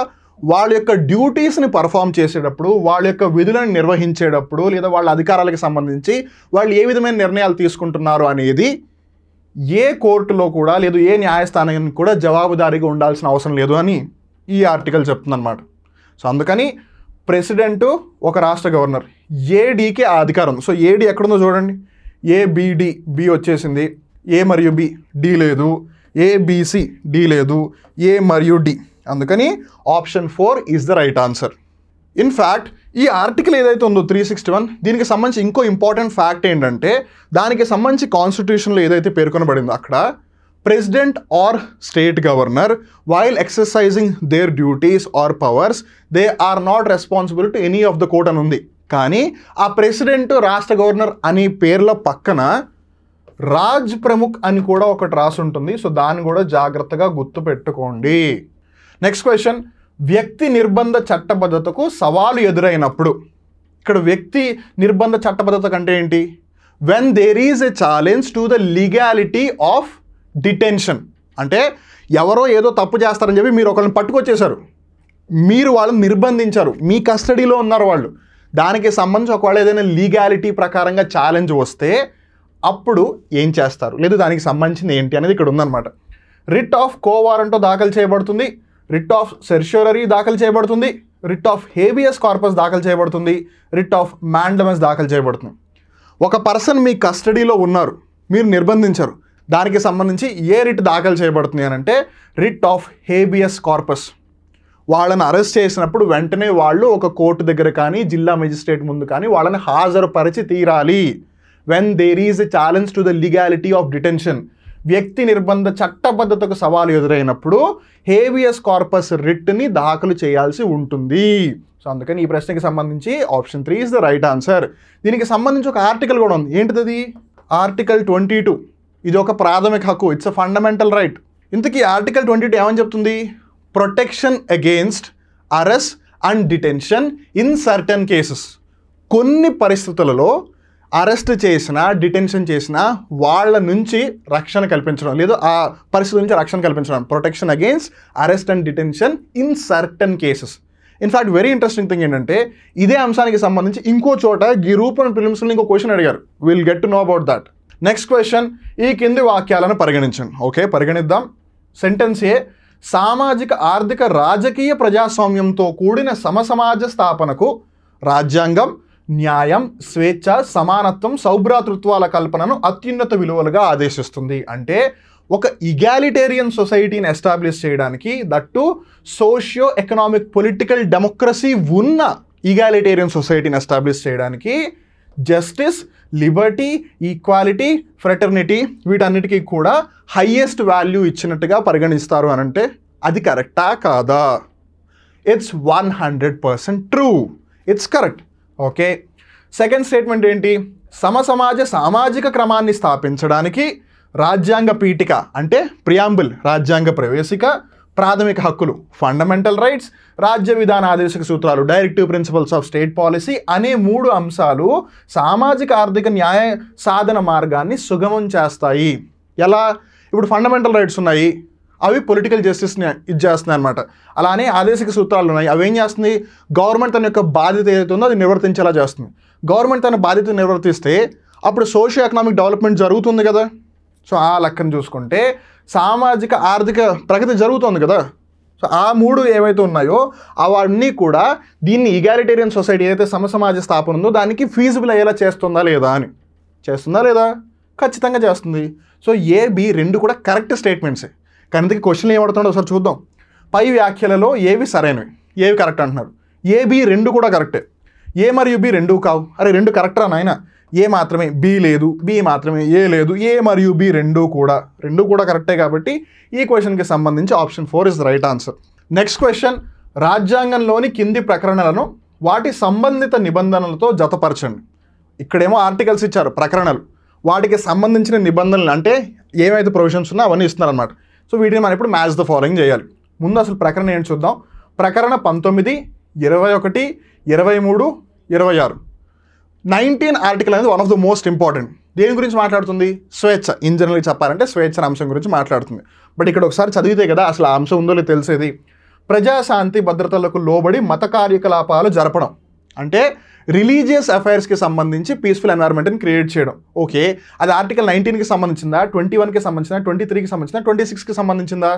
వాళ్ళ యొక్క డ్యూటీస్ని పర్ఫామ్ చేసేటప్పుడు, వాళ్ళ యొక్క విధులను నిర్వహించేటప్పుడు లేదా వాళ్ళ అధికారాలకు సంబంధించి వాళ్ళు ఏ విధమైన నిర్ణయాలు తీసుకుంటున్నారు అనేది ఏ కోర్టులో కూడా లేదు, ఏ న్యాయస్థానానికి కూడా జవాబుదారీగా ఉండాల్సిన అవసరం లేదు అని ఈ ఆర్టికల్ చెప్తుందన్నమాట. సో అందుకని ప్రెసిడెంటు ఒక రాష్ట్ర గవర్నర్, ఏడీకి ఆ అధికారం. సో ఏడీ ఎక్కడుందో చూడండి, ఏబిడి, బి వచ్చేసింది, ఏ మరియు బి, డి లేదు, ఏబిసి, డి లేదు, ఏ మరియు డి. అందుకని option 4 is the right answer. In fact ఈ ఆర్టికల్ ఏదైతే ఉందో 361 దీనికి సంబంధించి ఇంకో ఇంపార్టెంట్ ఫ్యాక్ట్ ఏంటంటే దానికి సంబంధించి కాన్స్టిట్యూషన్లో ఏదైతే పేర్కొనబడిందో అక్కడ president or state governor while exercising their duties or powers they are not responsible to any of the court అని ఉంది. కానీ ఆ ప్రెసిడెంట్, రాష్ట్ర గవర్నర్ అనే పేర్ల పక్కన రాజ్ ప్రముఖ్ అని కూడా ఒకటి రాసి ఉంటుంది. సో దాన్ని కూడా జాగ్రత్తగా గుర్తుపెట్టుకోండి. నెక్స్ట్ క్వశ్చన్, వ్యక్తి నిర్బంధ చట్టబద్ధతకు సవాలు ఎదురైనప్పుడు. ఇక్కడ వ్యక్తి నిర్బంధ చట్టబద్ధత అంటే ఏంటి? When there is a challenge to the legality of detention. అంటే ఎవరో ఏదో తప్పు చేస్తారని చెప్పి మీరు ఒకరిని పట్టుకొచ్చేశారు, మీరు వాళ్ళని నిర్బంధించారు, మీ కస్టడీలో ఉన్నారు వాళ్ళు. దానికి సంబంధించి ఒకవేళ ఏదైనా లీగాలిటీ ప్రకారంగా ఛాలెంజ్ వస్తే అప్పుడు ఏం చేస్తారు, లేదు దానికి సంబంధించింది ఏంటి అనేది ఇక్కడ ఉందన్నమాట. రిట్ ఆఫ్ కోవారంటో దాఖలు చేయబడుతుంది, రిట్ ఆఫ్ సెర్ష్యూరరీ దాఖలు చేయబడుతుంది, రిట్ ఆఫ్ హేబియస్ కార్పస్ దాఖలు చేయబడుతుంది, రిట్ ఆఫ్ మ్యాండమస్ దాఖలు చేయబడుతుంది. ఒక పర్సన్ మీ కస్టడీలో ఉన్నారు, మీరు నిర్బంధించారు, దానికి సంబంధించి ఏ రిట్ దాఖలు చేయబడుతుంది అని అంటే రిట్ ఆఫ్ హేబియస్ కార్పస్. వాళ్ళని అరెస్ట్ చేసినప్పుడు వెంటనే వాళ్ళు ఒక కోర్టు దగ్గర కానీ జిల్లా మెజిస్ట్రేట్ ముందు కానీ వాళ్ళని హాజరుపరిచి తీరాలి. When there is a challenge to the legality of detention, వ్యక్తి నిర్బంధ చట్టబద్ధతకు సవాలు ఎదురైనప్పుడు హేబియస్ కార్పస్ రిట్ని దాఖలు చేయాల్సి ఉంటుంది. సో అందుకని ఈ ప్రశ్నకి సంబంధించి option 3 is the right answer. దీనికి సంబంధించి ఒక ఆర్టికల్ కూడా ఉంది. ఏంటిది? ఆర్టికల్ 22. ఇది ఒక ప్రాథమిక హక్కు, ఇట్స్ అ ఫండమెంటల్ రైట్. ఇంతకీ ఆర్టికల్ 22 ఏమని చెప్తుంది? Protection against arrest and detention in certain cases. కొన్ని పరిస్థితులలో అరెస్ట్ చేసినా, డిటెన్షన్ చేసినా వాళ్ళ నుంచి రక్షణ కల్పించడం, లేదు ఆ పరిస్థితి నుంచి రక్షణ కల్పించడం. Protection against arrest and detention in certain cases. In fact very interesting thing ఏంటంటే ఇదే అంశానికి సంబంధించి ఇంకో చోట ఈ రూపన్ ప్రిలిమ్స్లో ఇంకో క్వశ్చన్ అడిగారు. Will get to know about that. Next question, ఈ కింది వాక్యాలను పరిగణించండి. ఓకే, పరిగణిద్దాం. సెంటెన్స్ ఏ, సామాజిక, ఆర్థిక, రాజకీయ ప్రజాస్వామ్యంతో కూడిన సమసమాజ స్థాపనకు రాజ్యాంగం న్యాయం, స్వేచ్ఛ, సమానత్వం, సౌభ్రాతృత్వాల కల్పనను అత్యున్నత విలువలుగా ఆదేశిస్తుంది. అంటే ఒక ఇగాలిటేరియన్ సొసైటీని ఎస్టాబ్లిష్ చేయడానికి, that socio economic political democracy ఉన్న ఇగాలిటేరియన్ సొసైటీని ఎస్టాబ్లిష్ చేయడానికి జస్టిస్, లిబర్టీ, ఈక్వాలిటీ, ఫ్రెటర్నిటీ వీటన్నిటికీ కూడా హైయెస్ట్ వాల్యూ ఇచ్చినట్టుగా పరిగణిస్తారు అని అంటే అది కరెక్టా కాదా? It's 100% true. It's correct. Okay, second statement ఏంటి? సమసమాజ సామాజిక క్రమాన్ని స్థాపించడానికి రాజ్యాంగ పీఠిక అంటే ప్రియాంబుల్, రాజ్యాంగ ప్రవేశిక, ప్రాథమిక హక్కులు ఫండమెంటల్ రైట్స్, రాజ్య విధాన ఆదేశక సూత్రాలు directive principles of state policy అనే 3 అంశాలు సామాజిక ఆర్థిక న్యాయ సాధన మార్గాన్ని సుగమం చేస్తాయి. ఎలా? ఇప్పుడు ఫండమెంటల్ రైట్స్ ఉన్నాయి, అవి పొలిటికల్ జస్టిస్ని ఇది చేస్తున్నాయి అనమాట. అలానే ఆదేశిక సూత్రాలు ఉన్నాయి, అవి ఏం చేస్తుంది? గవర్నమెంట్ తన యొక్క బాధ్యత ఏదైతే ఉందో అది నిర్వర్తించేలా చేస్తుంది. గవర్నమెంట్ తన బాధ్యత నిర్వర్తిస్తే అప్పుడు సోషియో ఎకనామిక్ డెవలప్మెంట్ జరుగుతుంది కదా. సో ఆ లెక్కను చూసుకుంటే సామాజిక ఆర్థిక ప్రగతి జరుగుతుంది కదా. సో ఆ 3 ఏవైతే ఉన్నాయో అవన్నీ కూడా దీన్ని ఈగాలిటేరియన్ సొసైటీ ఏదైతే సమసమాజ స్థాపన ఉందో దానికి ఫీజిబుల్ అయ్యేలా చేస్తుందా లేదా అని. చేస్తుందా లేదా? ఖచ్చితంగా చేస్తుంది. సో ఏ, బి 2 కూడా కరెక్ట్ స్టేట్మెంట్సే. కానీ ఇంతకీ క్వశ్చన్లు ఏమడుతుండో ఒకసారి చూద్దాం. పై వ్యాఖ్యలలో ఏవి సరైనవి, ఏవి కరెక్ట్ అంటున్నారు. ఏ, బి 2 కూడా కరెక్టే. ఏ మరియు బి 2 కావు. అరే 2 కరెక్టరా నాయన? ఏ మాత్రమే, బి లేదు, బి మాత్రమే, ఏ లేదు. ఏ మరియు బి 2 కూడా కరెక్టే. కాబట్టి ఈ క్వశ్చన్కి సంబంధించి option 4 is the right answer. Next question, రాజ్యాంగంలోని కింది ప్రకరణలను వాటి సంబంధిత నిబంధనలతో జతపరచండి. ఇక్కడేమో ఆర్టికల్స్ ఇచ్చారు, ప్రకరణలు, వాటికి సంబంధించిన నిబంధనలు అంటే ఏమైతే ప్రొవిజన్స్ ఉన్నా అవన్నీ ఇస్తున్నారన్నమాట. సో వీటిని మనం ఇప్పుడు మ్యాచ్ ద ఫాలోయింగ్ చేయాలి. ముందు అసలు ప్రకరణ ఏంటి చూద్దాం. ప్రకరణ 19, 21, 23, 26. 19 ఆర్టికల్ అనేది one of the most important. దేని గురించి మాట్లాడుతుంది? స్వేచ్ఛ. ఇన్ జనరల్గా చెప్పాలంటే స్వేచ్ఛ అంశం గురించి మాట్లాడుతుంది. బట్ ఇక్కడ ఒకసారి చదివితే కదా అసలు ఆ అంశం ఉందో లేదో తెలిసేది. ప్రజాశాంతి భద్రతలకు లోబడి మత కార్యకలాపాలు జరపడం అంటే రిలీజియస్ అఫైర్స్కి సంబంధించి పీస్ఫుల్ ఎన్వైర్న్మెంట్ని క్రియేట్ చేయడం. ఓకే, అది ఆర్టికల్ 19కి సంబంధించిందా, 21కి సంబంధించిందా, 23కి సంబంధించిందా, 26కి సంబంధించిందా?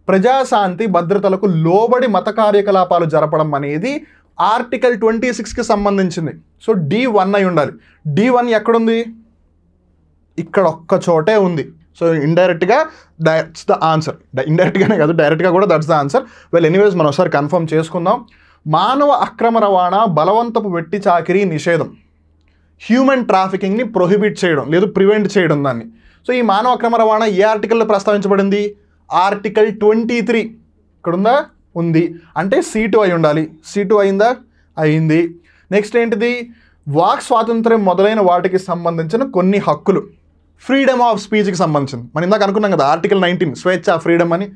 ప్రజాశాంతి భద్రతలకు లోబడి మత కార్యకలాపాలు జరపడం అనేది ఆర్టికల్ 26కి సంబంధించింది. సో D1 అయి ఉండాలి. D1 ఎక్కడుంది? ఇక్కడ ఒక్క చోటే ఉంది. సో ఇండైరెక్ట్గా దట్స్ ద ఆన్సర్. ఇండైరెక్ట్గానే కాదు, డైరెక్ట్గా కూడా that's the answer. Well anyways మనం ఒకసారి కన్ఫర్మ్ చేసుకుందాం. మానవ అక్రమ రవాణా, బలవంతపు వెట్టి చాకిరీ నిషేధం, హ్యూమన్ ట్రాఫికింగ్ని ప్రొహిబిట్ చేయడం లేదు ప్రివెంట్ చేయడం దాన్ని. సో ఈ మానవ అక్రమ రవాణా ఏ ఆర్టికల్లో ప్రస్తావించబడింది? ఆర్టికల్ 23. ఇక్కడ ఉందా? ఉంది. అంటే C2 అయి ఉండాలి. C2 అయిందా? అయింది. నెక్స్ట్ ఏంటిది? వాక్ స్వాతంత్ర్యం మొదలైన వాటికి సంబంధించిన కొన్ని హక్కులు, ఫ్రీడమ్ ఆఫ్ స్పీచ్కి సంబంధించింది. మనం ఇందాక అనుకున్నాం కదా ఆర్టికల్ 19 స్వేచ్ఛ, ఫ్రీడమ్ అని.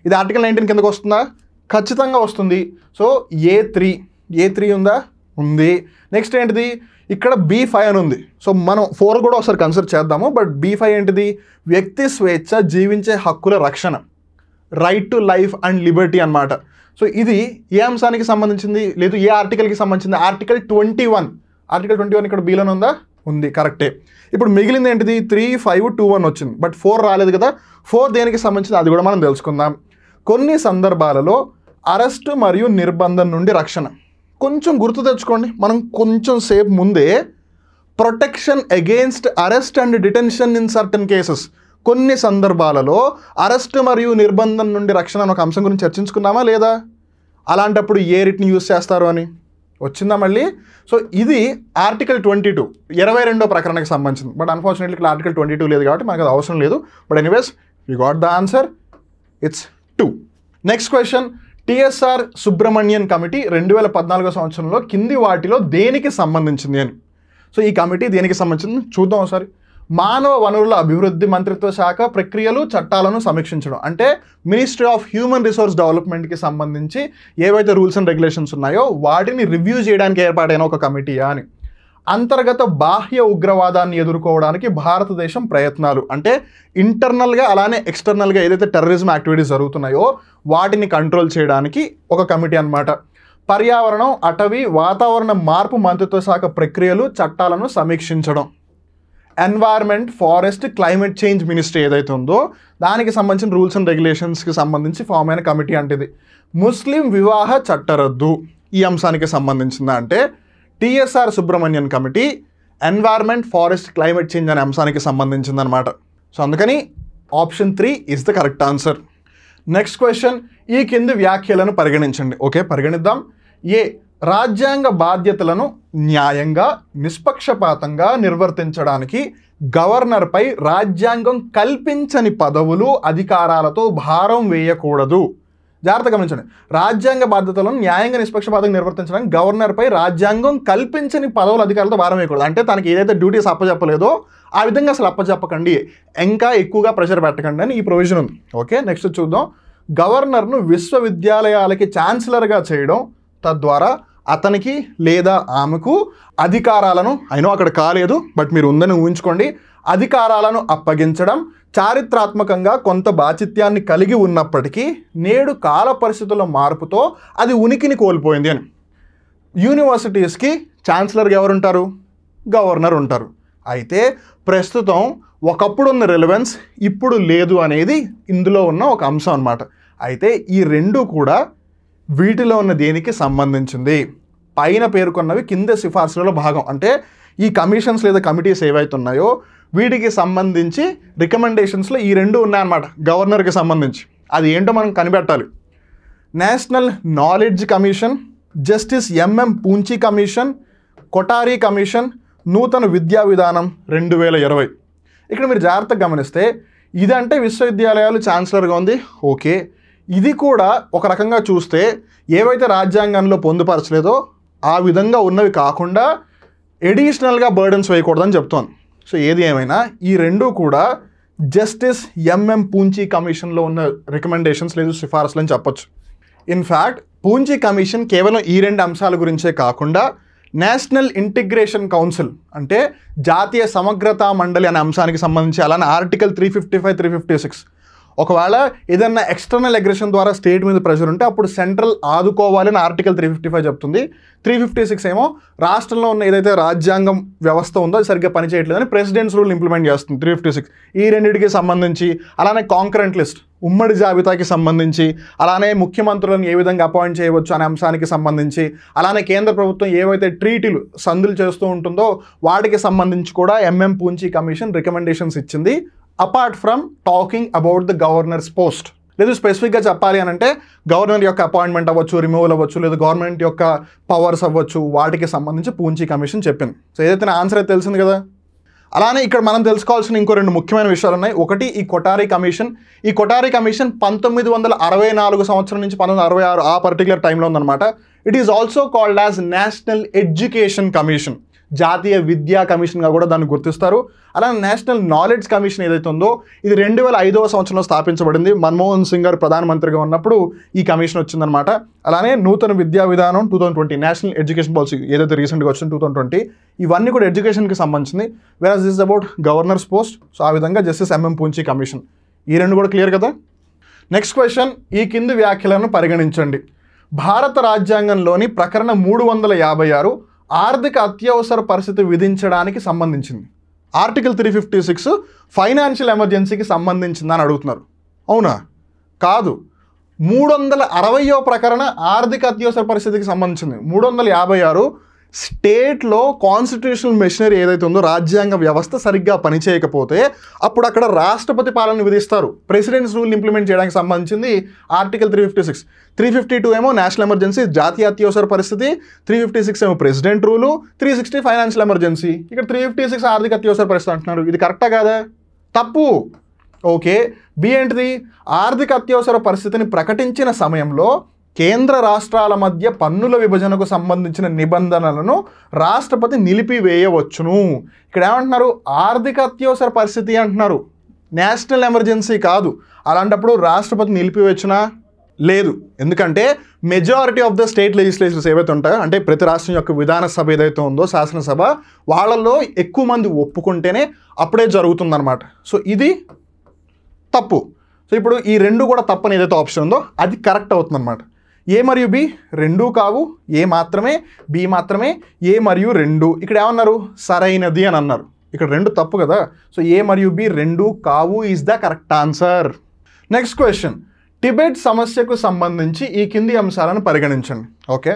ఇది ఆర్టికల్ 19 కిందకు వస్తుందా? ఖచ్చితంగా వస్తుంది. సో A3 ఉందా? ఉంది. నెక్స్ట్ ఏంటిది? ఇక్కడ B5 అని ఉంది. సో మనం 4 కూడా ఒకసారి కన్సిడర్ చేద్దాము. బట్ B5 ఏంటిది? వ్యక్తి స్వేచ్ఛ, జీవించే హక్కుల రక్షణ, right to life and Liberty అన్నమాట. సో ఇది ఏ అంశానికి సంబంధించింది లేదు ఏ ఆర్టికల్కి సంబంధించింది? ఆర్టికల్ 21. ఆర్టికల్ 21 ఇక్కడ Bలోనే ఉందా? ఉంది. కరెక్టే. ఇప్పుడు మిగిలింది ఏంటిది? 3, 5, 2, 1 వచ్చింది. బట్ 4 రాలేదు కదా. 4 దేనికి సంబంధించింది అది కూడా మనం తెలుసుకుందాం. కొన్ని సందర్భాలలో అరెస్టు మరియు నిర్బంధం నుండి రక్షణ. కొంచెం గుర్తు తెచ్చుకోండి. మనం కొంచెం సేపు ముందే protection against arrest and detention in certain cases, కొన్ని సందర్భాలలో అరెస్టు మరియు నిర్బంధం నుండి రక్షణ అని ఒక అంశం గురించి చర్చించుకున్నామా లేదా? అలాంటప్పుడు ఏ రిట్ని యూజ్ చేస్తారు అని వచ్చిందా మళ్ళీ? సో ఇది ఆర్టికల్ 22 22వ ప్రకరణకు సంబంధించింది. బట్ అన్ఫార్చునేట్లీ ఇక్కడ ఆర్టికల్ 22 లేదు కాబట్టి మనకు అది అవసరం లేదు. But anyways you got the answer. It's 2. Next question, TSR Subramanian committee 2014 సంవత్సరంలో కింది వాటిలో దేనికి సంబంధించింది అని. సో ఈ కమిటీ దేనికి సంబంధించింది చూద్దాం ఒకసారి. మానవ వనరుల అభివృద్ధి మంత్రిత్వ శాఖ ప్రక్రియలు, చట్టాలను సమీక్షించడం అంటే మినిస్ట్రీ ఆఫ్ హ్యూమన్ రిసోర్స్ డెవలప్మెంట్కి సంబంధించి ఏవైతే రూల్స్ అండ్ రెగ్యులేషన్స్ ఉన్నాయో వాటిని రివ్యూ చేయడానికి ఏర్పాటైన ఒక కమిటీయా అని. అంతర్గత బాహ్య ఉగ్రవాదాన్ని ఎదుర్కోవడానికి భారతదేశం ప్రయత్నాలు అంటే ఇంటర్నల్గా అలానే ఎక్స్టర్నల్గా ఏదైతే టెర్రరిజం యాక్టివిటీస్ జరుగుతున్నాయో వాటిని కంట్రోల్ చేయడానికి ఒక కమిటీ అన్నమాట. పర్యావరణం, అటవీ, వాతావరణ మార్పు మంత్రిత్వ శాఖ ప్రక్రియలు, చట్టాలను సమీక్షించడం. Environment, forest, climate change ministry ఏదైతే ఉందో దానికి సంబంధించిన రూల్స్ అండ్ రెగ్యులేషన్స్కి సంబంధించి ఫామ్ అయిన కమిటీ అంటే ఇది. ముస్లిం వివాహ చట్టరద్దు ఈ అంశానికి సంబంధించిందా అంటే TSR Subramanian committee environment, forest, climate change అనే అంశానికి సంబంధించిందనమాట. సో అందుకని option 3 is the correct answer. Next question, ఈ కింది వ్యాఖ్యలను పరిగణించండి. ఓకే, పరిగణిద్దాం. ఏ, రాజ్యాంగ బాధ్యతలను న్యాయంగా నిష్పక్షపాతంగా నిర్వర్తించడానికి గవర్నర్పై రాజ్యాంగం కల్పించని పదవులు అధికారాలతో భారం వేయకూడదు. జాగ్రత్తగా గమనించండి. రాజ్యాంగ బాధ్యతలను న్యాయంగా నిష్పక్షపాతంగా నిర్వర్తించడానికి గవర్నర్పై రాజ్యాంగం కల్పించని పదవుల అధికారులతో భారం వేయకూడదు. అంటే తనకి ఏదైతే డ్యూటీస్ అప్పచెప్పలేదో ఆ విధంగా అసలు అప్పచెప్పకండి, ఇంకా ఎక్కువగా ప్రెషర్ పెట్టకండి అని ఈ ప్రొవిజన్ ఉంది. ఓకే, నెక్స్ట్ చూద్దాం. గవర్నర్ను విశ్వవిద్యాలయాలకి ఛాన్సలర్గా చేయడం, తద్వారా అతనికి లేదా ఆమెకు అధికారాలను, అయినో అక్కడ కాలేదు బట్ మీరు ఉందని ఊహించుకోండి, అధికారాలను అప్పగించడం చారిత్రాత్మకంగా కొంత బాధ్యత్యాన్ని కలిగి ఉన్నప్పటికీ నేడు కాల పరిస్థితుల మార్పుతో అది ఉనికిని కోల్పోయింది అని. యూనివర్సిటీస్కి ఛాన్సలర్గా ఎవరుంటారు? గవర్నర్ ఉంటారు. అయితే ప్రస్తుతం ఒకప్పుడు ఉన్న రెలవెన్స్ ఇప్పుడు లేదు అనేది ఇందులో ఉన్న ఒక అంశం అన్నమాట. అయితే ఈ రెండు కూడా వీటిలో ఉన్న దేనికి సంబంధించింది? పైన పేర్కొన్నవి కింద సిఫార్సులలో భాగం. అంటే ఈ కమిషన్స్ లేదా కమిటీస్ ఏవైతే ఉన్నాయో వీటికి సంబంధించి రికమెండేషన్స్లో ఈ రెండు ఉన్నాయన్నమాట గవర్నర్కి సంబంధించి. అది ఏంటో మనం కనిపెట్టాలి. National knowledge commission, justice MM Punchhi commission, Kothari commission, నూతన విద్యా విధానం 2020. ఇక్కడ మీరు జాగ్రత్తగా గమనిస్తే ఇదంటే విశ్వవిద్యాలయాలు ఛాన్సలర్గా ఉంది. ఓకే, ఇది కూడా ఒక రకంగా చూస్తే ఏవైతే రాజ్యాంగంలో పొందుపరచలేదో ఆ విధంగా ఉన్నవి కాకుండా ఎడిషనల్గా బర్డన్స్ వేయకూడదని చెప్తోంది. సో ఏది ఏమైనా ఈ రెండు కూడా జస్టిస్ ఎంఎం పూంచి కమిషన్లో ఉన్న రికమెండేషన్స్ లేదు సిఫార్సులు అని చెప్పొచ్చు. ఇన్ఫ్యాక్ట్ పూంచి కమిషన్ కేవలం ఈ రెండు అంశాల గురించే కాకుండా నేషనల్ ఇంటిగ్రేషన్ కౌన్సిల్ అంటే జాతీయ సమగ్రతా మండలి అనే అంశానికి సంబంధించి, అలానే ఆర్టికల్ 355, 356 ఒకవేళ ఏదన్నా ఎక్స్టర్నల్ అగ్రెషన్ ద్వారా స్టేట్ మీద ప్రెషర్ ఉంటే అప్పుడు సెంట్రల్ ఆదుకోవాలని ఆర్టికల్ 355 చెప్తుంది. 356 ఏమో రాష్ట్రంలో ఉన్న ఏదైతే రాజ్యాంగం వ్యవస్థ ఉందో అది సరిగ్గా పనిచేయట్లేదని ప్రెసిడెంట్స్ రూల్ ఇంప్లిమెంట్ చేస్తుంది 356. ఈ రెండింటికి సంబంధించి, అలానే కాంకరెంట్ లిస్ట్ ఉమ్మడి జాబితాకి సంబంధించి, అలానే ముఖ్యమంత్రులను ఏ విధంగా అపాయింట్ చేయవచ్చు అనే అంశానికి సంబంధించి, అలానే కేంద్ర ప్రభుత్వం ఏవైతే ట్రీటీలు సందులు చేస్తూ ఉంటుందో వాటికి సంబంధించి కూడా ఎంఎం పూంచి కమిషన్ రికమెండేషన్స్ ఇచ్చింది. Apart from talking about the governors post, లేదు స్పెసిఫిక్గా చెప్పాలి అని అంటే గవర్నర్ యొక్క అపాయింట్మెంట్ అవ్వచ్చు, రిమూవల్ అవ్వచ్చు, లేదా గవర్నమెంట్ యొక్క పవర్స్ అవ్వచ్చు, వాటికి సంబంధించి పూంచి కమిషన్ చెప్పింది. సో ఏదైతే నా ఆన్సర్ అయితే తెలిసింది కదా. అలానే ఇక్కడ మనం తెలుసుకోవాల్సిన ఇంకో రెండు ముఖ్యమైన విషయాలు ఉన్నాయి. ఒకటి ఈ కొఠారి కమిషన్. ఈ కొఠారి కమిషన్ 1964 సంవత్సరం నుంచి 1966 ఆ పర్టికులర్ టైంలో ఉందన్నమాట. It is also called as national education commission, జాతీయ విద్యా కమిషన్గా కూడా దాన్ని గుర్తిస్తారు. అలానే నేషనల్ నాలెడ్జ్ కమిషన్ ఏదైతే ఉందో ఇది 2005వ సంవత్సరంలో స్థాపించబడింది. మన్మోహన్ సింగ్ గారు ప్రధానమంత్రిగా ఉన్నప్పుడు ఈ కమిషన్ వచ్చిందనమాట. అలానే నూతన విద్యా విధానం 2020, నేషనల్ ఎడ్యుకేషన్ పాలసీ ఏదైతే రీసెంట్గా వచ్చింది 2020, ఇవన్నీ కూడా ఎడ్యుకేషన్కి సంబంధించింది. Whereas this about governors post. So ఆ విధంగా జస్టిస్ ఎంఎం పూంచి కమిషన్, ఈ రెండు కూడా క్లియర్ కదా. నెక్స్ట్ క్వశ్చన్, ఈ కింది వ్యాఖ్యలను పరిగణించండి. భారత రాజ్యాంగంలోని ప్రకరణ 356 ఆర్థిక అత్యవసర పరిస్థితి విధించడానికి సంబంధించింది. ఆర్టికల్ 356 ఫైనాన్షియల్ ఎమర్జెన్సీకి సంబంధించిందని అడుగుతున్నారు. అవునా? కాదు. 360వ ప్రకరణ ఆర్థిక అత్యవసర పరిస్థితికి సంబంధించింది. 356 స్టేట్లో కాన్స్టిట్యూషనల్ మెషినరీ ఏదైతే ఉందో రాజ్యాంగ వ్యవస్థ సరిగ్గా పనిచేయకపోతే అప్పుడు అక్కడ రాష్ట్రపతి పాలన విధిస్తారు. ప్రెసిడెంట్స్ రూల్ ఇంప్లిమెంట్ చేయడానికి సంబంధించింది ఆర్టికల్ 356. 352 ఏమో నేషనల్ ఎమర్జెన్సీ, జాతీయ అత్యవసర పరిస్థితి. 356 ఏమో ప్రెసిడెంట్ రూలు. 360 financial emergency. ఇక్కడ 356 ఆర్థిక అత్యవసర పరిస్థితి అంటున్నారు. ఇది కరెక్టా కాదా? తప్పు. ఓకే, బి ఏంటిది? ఆర్థిక అత్యవసర పరిస్థితిని ప్రకటించిన సమయంలో కేంద్ర రాష్ట్రాల మధ్య పన్నుల విభజనకు సంబంధించిన నిబంధనలను రాష్ట్రపతి నిలిపివేయవచ్చును. ఇక్కడ ఏమంటున్నారు? ఆర్థిక అత్యవసర పరిస్థితి అంటున్నారు, నేషనల్ ఎమర్జెన్సీ కాదు. అలాంటప్పుడు రాష్ట్రపతి నిలిపివేయచ్చునా? లేదు. ఎందుకంటే majority of the state legislatures ఏవైతే ఉంటాయో, అంటే ప్రతి రాష్ట్రం యొక్క విధానసభ ఏదైతే ఉందో శాసనసభ, వాళ్ళల్లో ఎక్కువ మంది ఒప్పుకుంటేనే అప్పుడే జరుగుతుందన్నమాట. సో ఇది తప్పు. సో ఇప్పుడు ఈ రెండు కూడా తప్పని ఏదైతే ఆప్షన్ ఉందో అది కరెక్ట్ అవుతుందన్నమాట. ఏ మరియు బి రెండూ కావు, ఏ మాత్రమే, బి మాత్రమే, ఏ మరియు రెండు. ఇక్కడ ఏమన్నారు? సరైనది అని అన్నారు. ఇక్కడ రెండు తప్పు కదా. సో ఏ మరియు బి రెండూ కావు is the correct answer. Next question, Tibet సమస్యకు సంబంధించి ఈ కింది అంశాలను పరిగణించండి. ఓకే,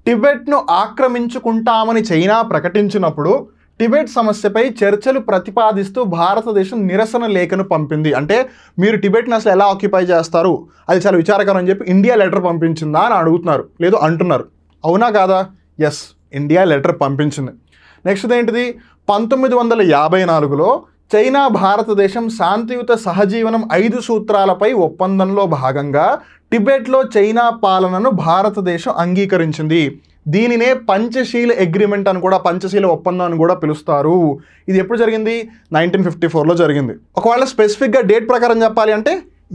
టిబెట్ను ఆక్రమించుకుంటామని చైనా ప్రకటించినప్పుడు టిబెట్ సమస్యపై చర్చలు ప్రతిపాదిస్తూ భారతదేశం నిరసన లేఖను పంపింది. అంటే మీరు టిబెట్ని అసలు ఎలా ఆక్యుపై చేస్తారు, అది చాలా విచారకరం అని చెప్పి ఇండియా లెటర్ పంపించిందా అని అడుగుతున్నారు, లేదు అంటున్నారు. అవునా కాదా? ఎస్, ఇండియా లెటర్ పంపించింది. నెక్స్ట్ ఏంటిది? 1954లో చైనా భారతదేశం శాంతియుత సహజీవనం 5 సూత్రాలపై ఒప్పందంలో భాగంగా టిబెట్లో చైనా పాలనను భారతదేశం అంగీకరించింది. దీనినే పంచశీల అగ్రిమెంట్ అని కూడా, పంచశీల ఒప్పందం అని కూడా పిలుస్తారు. ఇది ఎప్పుడు జరిగింది? 1954లో జరిగింది. ఒకవేళ స్పెసిఫిక్గా డేట్ ప్రకారం చెప్పాలి అంటే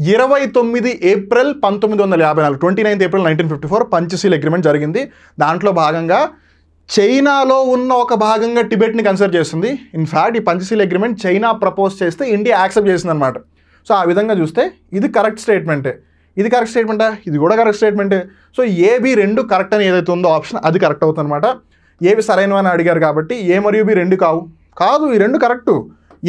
29 ఏప్రిల్ 1954, 29 ఏప్రిల్ 1954 పంచశీల అగ్రిమెంట్ జరిగింది. దాంట్లో భాగంగా చైనాలో ఉన్న ఒక భాగంగా టిబెట్ని కన్సిడర్ చేస్తుంది. ఇన్ఫ్యాక్ట్ ఈ పంచశీల అగ్రిమెంట్ చైనా ప్రపోజ్ చేస్తే ఇండియా యాక్సెప్ట్ చేసింది అనమాట. సో ఆ విధంగా చూస్తే ఇది కరెక్ట్ స్టేట్మెంటే. ఇది కరెక్ట్ స్టేట్మెంటా? ఇది కూడా కరెక్ట్ స్టేట్మెంటే. సో ఏబి రెండు కరెక్ట్ అని ఏదైతే ఉందో ఆప్షన్ అది కరెక్ట్ అవుతుంది అనమాట. ఏవి సరైనవని అడిగారు కాబట్టి ఏ మరియు బి రెండు కాదు, ఈ రెండు కరెక్టు.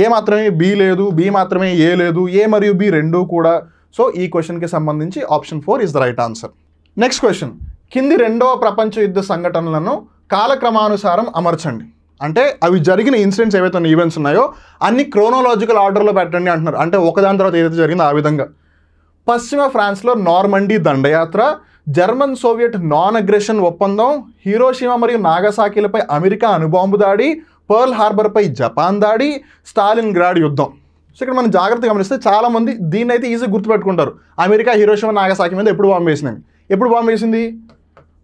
ఏ మాత్రమే బి లేదు, బి మాత్రమే ఏ లేదు, ఏ మరియు బి రెండు కూడా. సో ఈ క్వశ్చన్కి సంబంధించి option 4 is the right answer. Next question, కింది రెండవ ప్రపంచ యుద్ధ సంఘటనలను కాలక్రమానుసారం అమర్చండి. అంటే అవి జరిగిన ఇన్సిడెంట్స్ ఏవైతే ఈవెంట్స్ ఉన్నాయో అన్ని క్రోనోలాజికల్ ఆర్డర్లో పెట్టండి అంటున్నారు. అంటే ఒకదాని తర్వాత ఏదైతే జరిగిందో ఆ విధంగా. పశ్చిమ ఫ్రాన్స్లో నార్మండీ దండయాత్ర, జర్మన్ సోవియట్ నాన్ అగ్రెషన్ ఒప్పందం, హిరోషిమా మరియు నాగసాకిలపై అమెరికా అణుబాంబు దాడి, పర్ల్ హార్బర్పై జపాన్ దాడి, స్టాలిన్ గ్రాడ్ యుద్ధం. సో ఇక్కడ మనం జాగ్రత్తగా గమనిస్తే చాలామంది దీన్ని అయితే ఈజీగా గుర్తుపెట్టుకుంటారు. అమెరికా హిరోషిమా నాగసాకి మీద ఎప్పుడు బాంబు వేసింది? ఎప్పుడు బాంబు వేసింది?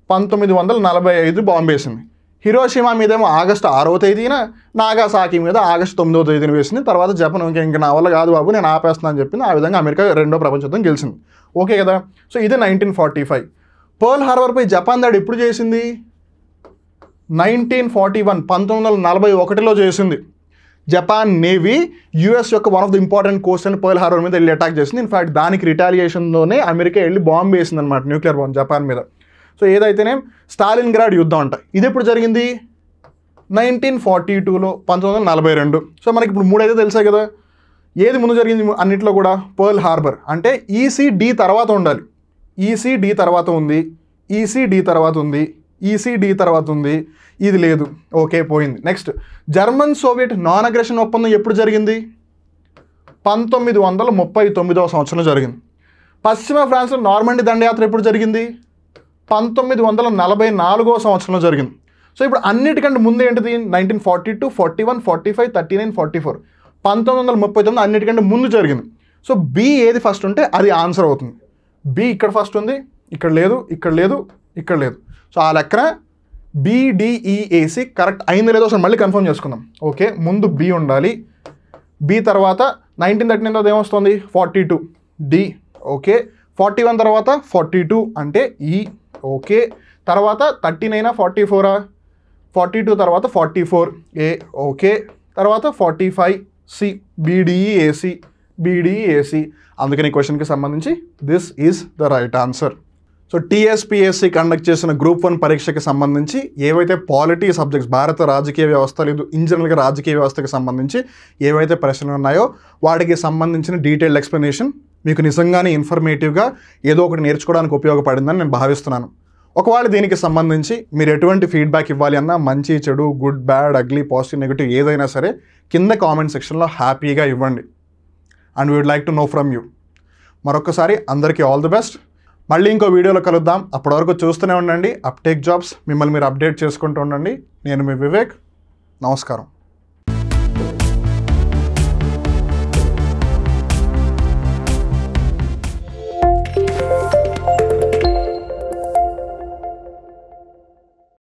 1945 బాంబు వేసింది. హిరోషిమా మీదేమో ఆగస్టు 6వ తేదీన, నాగాసాకి మీద ఆగస్టు 9వ తేదీన వేసింది. తర్వాత జపాన్ ఇంక నా వల్ల కాదు బాబు, నేను ఆపేస్తున్నాను అని చెప్పింది. ఆ విధంగా అమెరికా రెండో ప్రపంచ యుద్ధం గెలిచింది. ఓకే కదా? సో ఇది 1945. పర్ల్ హార్బర్పై జపాన్ దాడి ఎప్పుడు చేసింది? 1941, 1941లో చేసింది. జపాన్ నేవీ యూఎస్ యొక్క one of the important Coast అని పర్ల్ హార్బర్ మీద వెళ్ళి అటాక్ చేసింది. ఇన్ఫాక్ట్ దానికి రిటాలియేషన్లోనే అమెరికా వెళ్ళి బాంబు వేసింది అనమాట, న్యూక్లియర్ బాంబు జపాన్ మీద. సో ఏదైతేనే స్టాలిన్ గ్రాడ్ యుద్ధం అంట, ఇది ఎప్పుడు జరిగింది? 1942లో, 1942. సో మనకి ఇప్పుడు మూడైతే తెలిసాయి కదా. ఏది ముందు జరిగింది అన్నింటిలో కూడా? Pearl harbour. అంటే ఈసీడి తర్వాత ఉండాలి. ఈసీడి తర్వాత ఉంది, ఈసీడి తర్వాత ఉంది, ఈసీడి తర్వాత ఉంది. ఇది లేదు, ఓకే పోయింది. Next, German Soviet non aggression ఒప్పందం ఎప్పుడు జరిగింది? 1939వ సంవత్సరంలో జరిగింది. పశ్చిమ ఫ్రాన్స్లో నార్మండీ దండయాత్ర ఎప్పుడు జరిగింది? 1944వ సంవత్సరంలో జరిగింది. సో ఇప్పుడు అన్నిటికంటే ముందు ఏంటిది? 1942, 41, 45, 39, 44. 1939 అన్నిటికంటే ముందు జరిగింది. సో బి ఏది ఫస్ట్ ఉంటే అది ఆన్సర్ అవుతుంది. బి ఇక్కడ ఫస్ట్ ఉంది, ఇక్కడ లేదు, ఇక్కడ లేదు, ఇక్కడ లేదు. సో ఆ లెక్కన BDEAC కరెక్ట్ అయింది లేదో ఒకసారి మళ్ళీ కన్ఫర్మ్ చేసుకుందాం. ఓకే, ముందు బి ఉండాలి. బి తర్వాత 1939 తర్వాత ఏమొస్తుంది? 42 డి. ఓకే, 41 తర్వాత 42 అంటే ఈ. ఓకే, తర్వాత 39 44, 42 తర్వాత 44 ఏ. ఓకే, తర్వాత 45 సి. BDEAC. అందుకని ఈ క్వశ్చన్కి సంబంధించి this is the right answer. So TSPSC conduct చేసిన గ్రూప్ 1 పరీక్షకి సంబంధించి ఏవైతే పాలిటీ సబ్జెక్ట్స్, భారత రాజకీయ వ్యవస్థ లేదు ఇన్ జనరల్గా రాజకీయ వ్యవస్థకి సంబంధించి ఏవైతే ప్రశ్నలు ఉన్నాయో వాటికి సంబంధించిన డీటెయిల్డ్ ఎక్స్ప్లెనేషన్ మీకు నిజంగానే ఇన్ఫర్మేటివ్గా ఏదో ఒకటి నేర్చుకోవడానికి ఉపయోగపడిందని నేను భావిస్తున్నాను. ఒకవేళ దీనికి సంబంధించి మీరు ఎటువంటి ఫీడ్బ్యాక్ ఇవ్వాలి అన్నా, మంచి చెడు, good bad, ugly, positive, negative ఏదైనా సరే కింద కామెంట్ సెక్షన్లో హ్యాపీగా ఇవ్వండి. And we would like to know from you. మరొకసారి అందరికీ ఆల్ ది బెస్ట్. మళ్ళీ ఇంకో వీడియోలో కలుద్దాం. అప్పటివరకు చూస్తూనే ఉండండి అప్టేక్ జాబ్స్. మిమ్మల్ని మీరు అప్డేట్ చేసుకుంటూ ఉండండి. నేను మీ వివేక్. నమస్కారం.